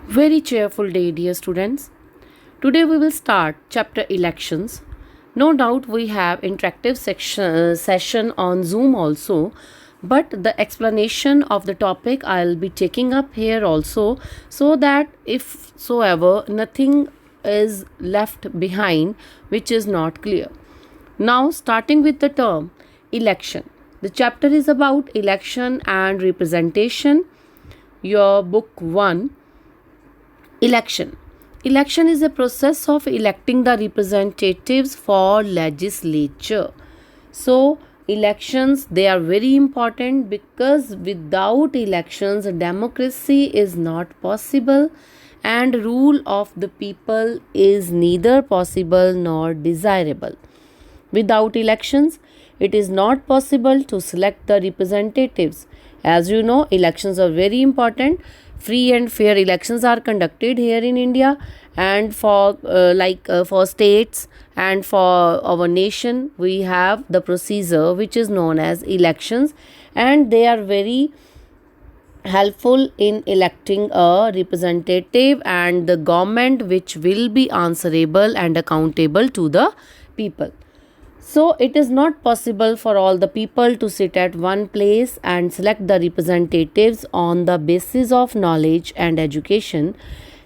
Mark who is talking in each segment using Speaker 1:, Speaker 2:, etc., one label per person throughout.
Speaker 1: Very cheerful day, dear students. Today we will start chapter elections. No doubt we have interactive session on Zoom also, but the explanation of the topic I'll be taking up here also, so that if so ever nothing is left behind which is not clear. Now starting with the term election. The chapter is about election and representation. Your book 1. Election. Election is a process of electing the representatives for legislature. So, elections they are very important because without elections democracy is not possible and rule of the people is neither possible nor desirable. Without elections, it is not possible to select the representatives. As you know, elections are very important. Free and fair elections are conducted here in India, and for states and for our nation, we have the procedure which is known as elections, and they are very helpful in electing a representative and the government which will be answerable and accountable to the people. So, it is not possible for all the people to sit at one place and select the representatives on the basis of knowledge and education.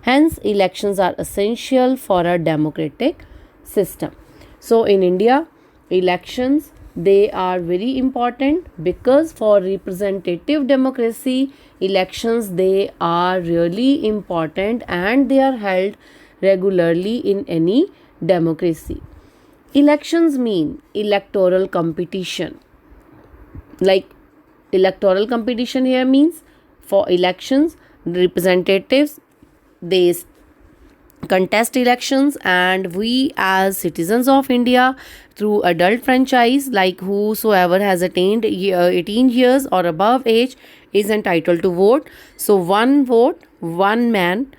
Speaker 1: Hence, elections are essential for a democratic system. So, in India, elections they are very important because for representative democracy, elections they are really important and they are held regularly in any democracy. Elections mean electoral competition. Like electoral competition here means for elections, representatives they contest elections and we as citizens of India through adult franchise like whosoever has attained 18 years or above age is entitled to vote. So one vote, one man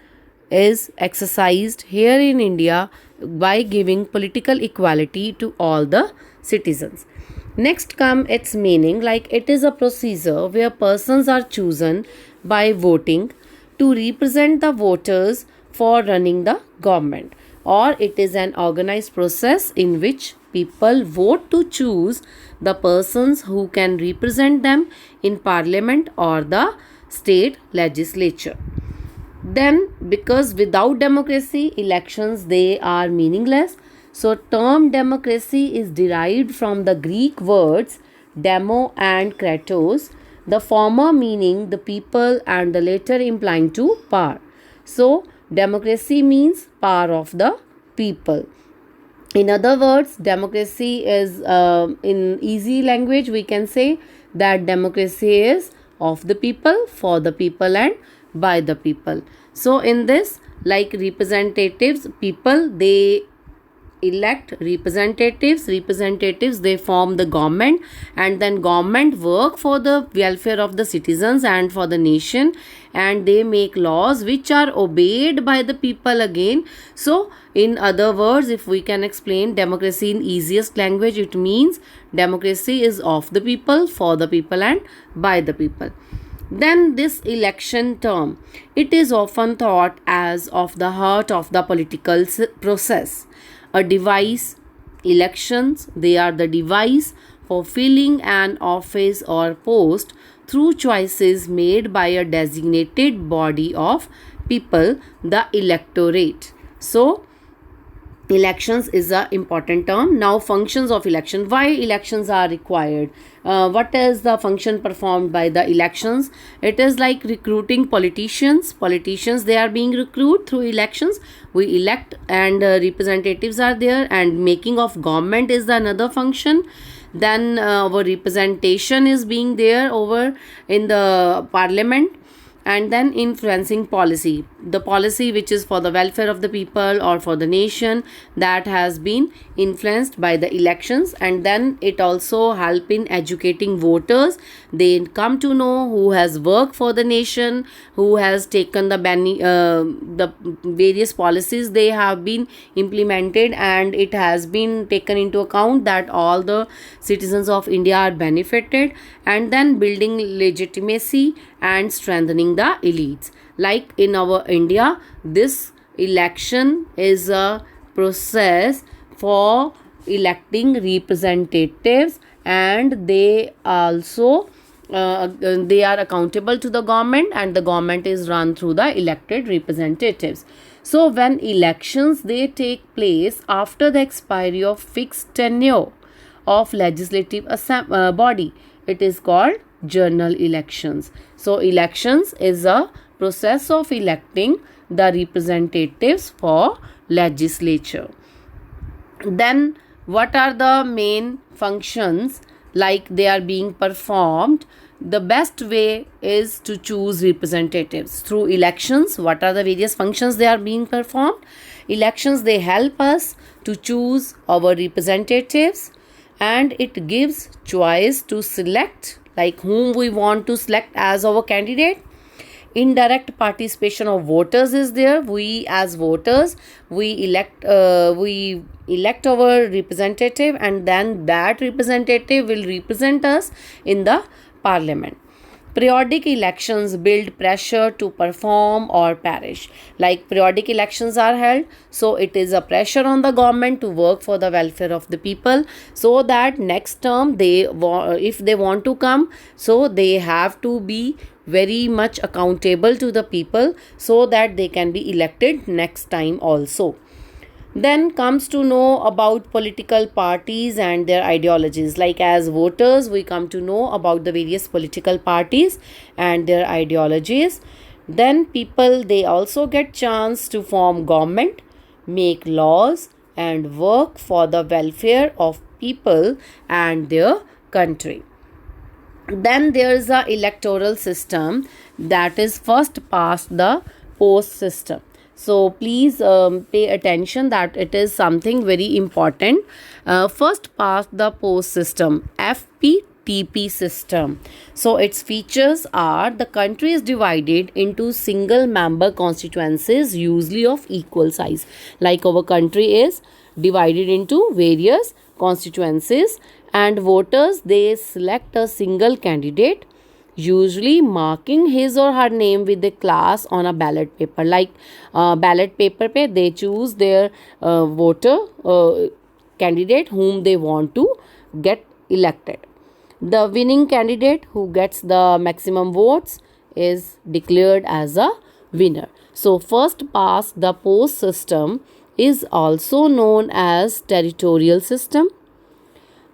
Speaker 1: is exercised here in India by giving political equality to all the citizens. Next come its meaning like it is a procedure where persons are chosen by voting to represent the voters for running the government, or it is an organized process in which people vote to choose the persons who can represent them in parliament or the state legislature. Then because without democracy elections they are meaningless, so term democracy is derived from the Greek words demo and kratos, the former meaning the people and the latter implying to power. So democracy means power of the people. In other words, democracy is in easy language we can say that democracy is of the people, for the people and by the people. So in this like representatives, people they elect representatives they form the government and then government work for the welfare of the citizens and for the nation, and they make laws which are obeyed by the people again. So in other words, if we can explain democracy in easiest language, it means democracy is of the people, for the people and by the people. Then this election term, it is often thought as of the heart of the political process. A device, elections, they are the device for filling an office or post through choices made by a designated body of people, the electorate. So elections is a important term. Now functions of election, why elections are required, what is the function performed by the elections? It is like recruiting politicians they are being recruited through elections. We elect and representatives are there, and making of government is the another function. Then our representation is being there over in the parliament, and then influencing policy, the policy which is for the welfare of the people or for the nation, that has been influenced by the elections. And then it also help in educating voters, they come to know who has worked for the nation, who has taken the various policies they have been implemented, and it has been taken into account that all the citizens of India are benefited. And then building legitimacy and strengthening the elites. Like in our India, this election is a process for electing representatives, and they also they are accountable to the government, and the government is run through the elected representatives. So when elections they take place after the expiry of fixed tenure of legislative body, it is called general elections. So elections is a process of electing the representatives for legislature. Then what are the main functions like they are being performed? The best way is to choose representatives through elections. What are the various functions they are being performed? Elections they help us to choose our representatives, and it gives choice to select like whom we want to select as our candidate. Indirect participation of voters is there. We as voters, we elect our representative, and then that representative will represent us in the parliament. Periodic elections build pressure to perform or perish. Like periodic elections are held, so it is a pressure on the government to work for the welfare of the people, so that next term if they want to come, so they have to be very much accountable to the people, so that they can be elected next time also. Then comes to know about political parties and their ideologies. Like as voters, we come to know about the various political parties and their ideologies. Then people, they also get chance to form government, make laws, and work for the welfare of people and their country. Then there is a electoral system, that is first past the post system. So please pay attention that it is something very important. First past the post system, FPTP system. So its features are the country is divided into single member constituencies, usually of equal size. Like our country is divided into various constituencies, and voters they select a single candidate, usually marking his or her name with a class on a ballot paper. Like ballot paper pe they choose their voter candidate whom they want to get elected. The winning candidate who gets the maximum votes is declared as a winner. So first past the post system is also known as territorial system.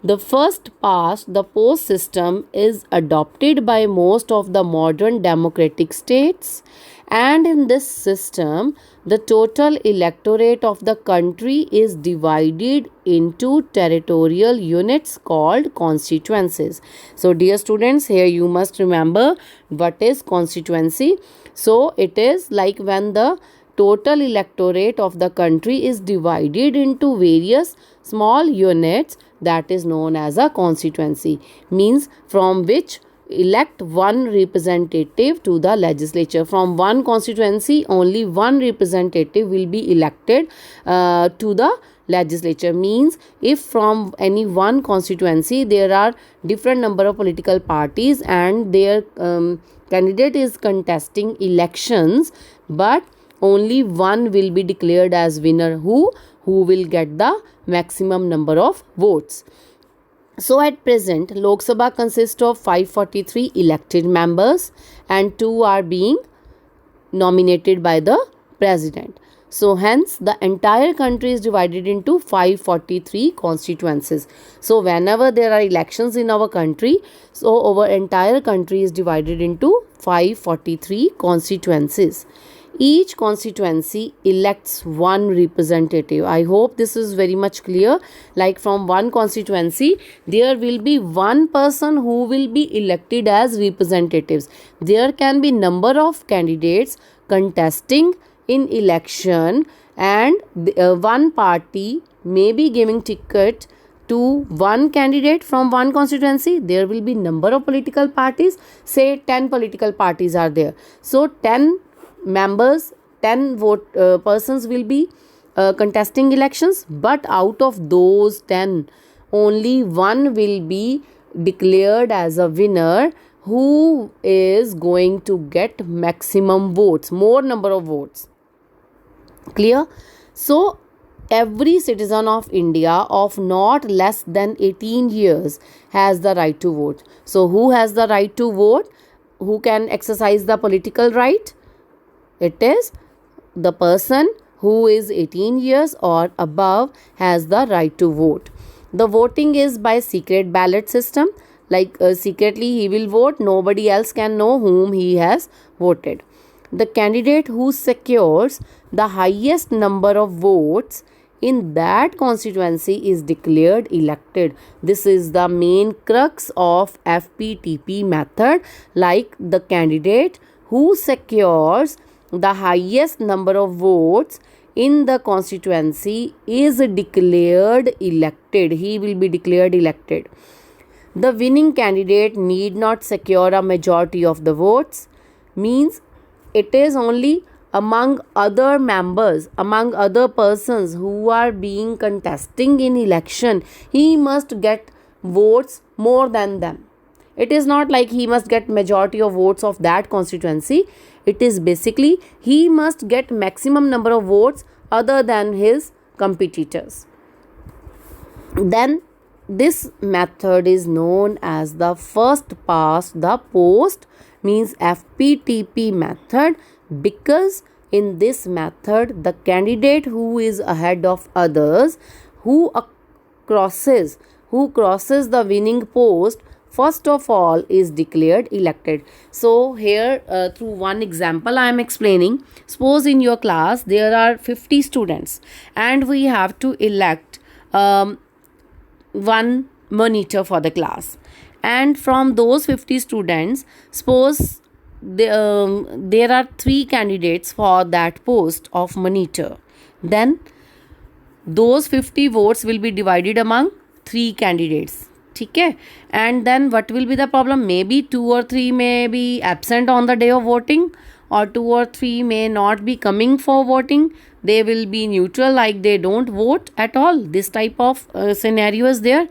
Speaker 1: The first past the post system is adopted by most of the modern democratic states, and in this system the total electorate of the country is divided into territorial units called constituencies. So dear students, here you must remember what is constituency. So it is like when the total electorate of the country is divided into various small units, that is known as a constituency, means from which elect one representative to the legislature. From one constituency only one representative will be elected to the legislature. Means if from any one constituency there are different number of political parties and their candidate is contesting elections, but only one will be declared as winner who will get the maximum number of votes. So at present Lok Sabha consists of 543 elected members and 2 are being nominated by the president. So hence the entire country is divided into 543 constituencies. So whenever there are elections in our country, so our entire country is divided into 543 constituencies. Each constituency elects one representative. I hope this is very much clear. Like from one constituency there will be one person who will be elected as representatives. There can be number of candidates contesting in election, and one party may be giving ticket to one candidate from one constituency. There will be number of political parties, say 10 political parties are there. So 10 members, 10 persons will be contesting elections, but out of those 10 only one will be declared as a winner who is going to get maximum votes, more number of votes. Clear? So every citizen of India of not less than 18 years has the right to vote. So who has the right to vote? Who can exercise the political right? It is the person who is 18 years or above has the right to vote. The voting is by secret ballot system. Like secretly he will vote, nobody else can know whom he has voted. The candidate who secures the highest number of votes in that constituency is declared elected. This is the main crux of FPTP method. Like the candidate who secures the highest number of votes in the constituency is declared elected. He will be declared elected. The winning candidate need not secure a majority of the votes. Means it is only among other members, among other persons who are being contesting in election, he must get votes more than them. It is not like he must get majority of votes of that constituency. It is basically he must get maximum number of votes other than his competitors. Then this method is known as the first past the post, means FPTP method, because in this method the candidate who is ahead of others, who crosses the winning post, first of all is declared elected. So here through one example I am explaining. Suppose in your class there are 50 students and we have to elect one monitor for the class, and from those 50 students, suppose there are 3 candidates for that post of monitor. Then those 50 votes will be divided among 3 candidates. Okay, and then what will be the problem? Maybe 2 or 3 may be absent on the day of voting, or 2 or 3 may not be coming for voting. They will be neutral, like they don't vote at all. This type of scenario is there.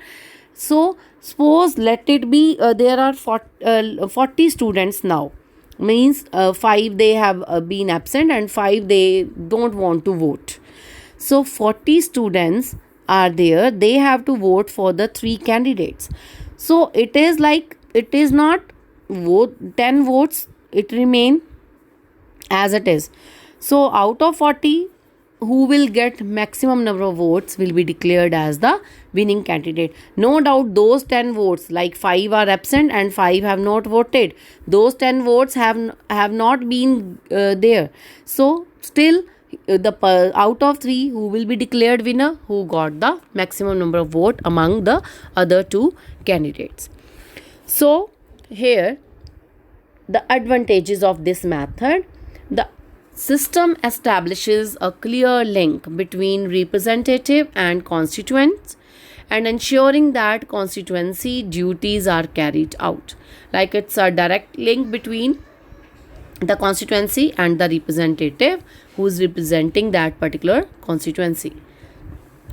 Speaker 1: So suppose let it be there are 40 students now, means 5 they have been absent and 5 they don't want to vote. So 40 students are there, they have to vote for the 3 candidates. So it is like, it is not vote 10 votes, it remain as it is. So out of 40, who will get maximum number of votes will be declared as the winning candidate. No doubt those 10 votes, like 5 are absent and 5 have not voted, those 10 votes have not been there. So still the out of 3, who will be declared winner? Who got the maximum number of vote among the other 2 candidates. So here the advantages of this method: the system establishes a clear link between representative and constituents and ensuring that constituency duties are carried out. Like it's a direct link between the constituency and the representative who is representing that particular constituency.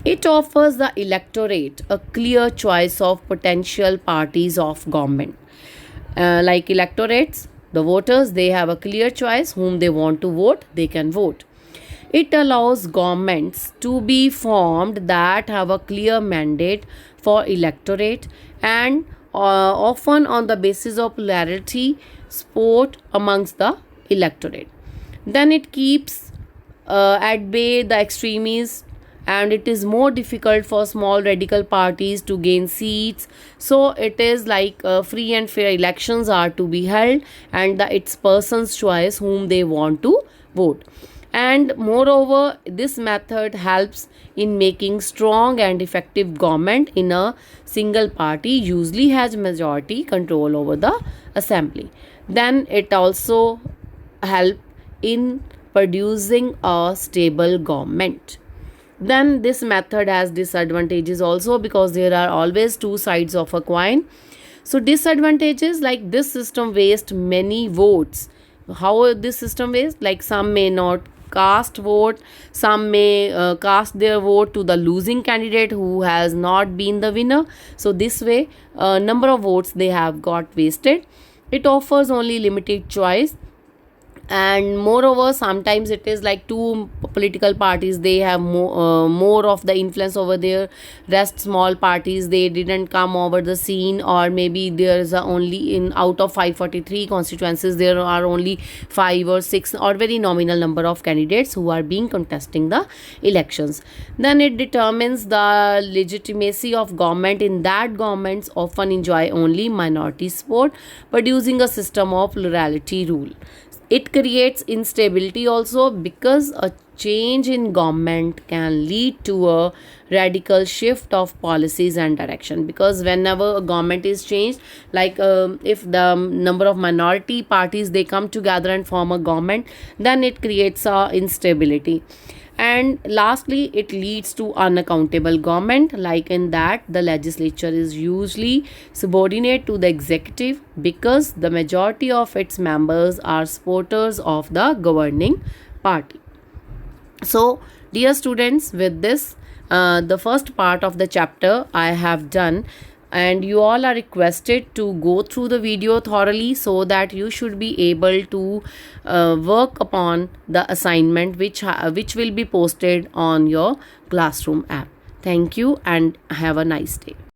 Speaker 1: It offers the electorate a clear choice of potential parties of government. Like electorates, the voters, they have a clear choice whom they want to vote, they can vote. It allows governments to be formed that have a clear mandate for electorate and often on the basis of plurality support amongst the electorate. Then it keeps at bay the extremists, and it is more difficult for small radical parties to gain seats. So it is like free and fair elections are to be held, and it's person's choice whom they want to vote. And moreover, this method helps in making strong and effective government in a single party usually has majority control over the assembly. Then it also help in producing a stable government. Then this method has disadvantages also, because there are always 2 sides of a coin. So disadvantages, like this system wastes many votes. How this system wastes? Like some may not cast vote, some may cast their vote to the losing candidate who has not been the winner. So this way number of votes they have got wasted. It offers only limited choice, and moreover sometimes it is like two political parties, they have more of the influence over there. Rest small parties, they didn't come over the scene, or maybe there's only in out of 543 constituencies there are only 5 or 6 or very nominal number of candidates who are being contesting the elections. Then it determines the legitimacy of government, in that governments often enjoy only minority support, producing a system of plurality rule. It creates instability also, because a change in government can lead to a radical shift of policies and direction. Because whenever a government is changed, like if the number of minority parties they come together and form a government, then it creates a instability. And lastly, it leads to unaccountable government, like in that the legislature is usually subordinate to the executive, because the majority of its members are supporters of the governing party. So dear students, with this the first part of the chapter I have done, and you all are requested to go through the video thoroughly, so that you should be able to work upon the assignment which will be posted on your classroom app. Thank you and have a nice day.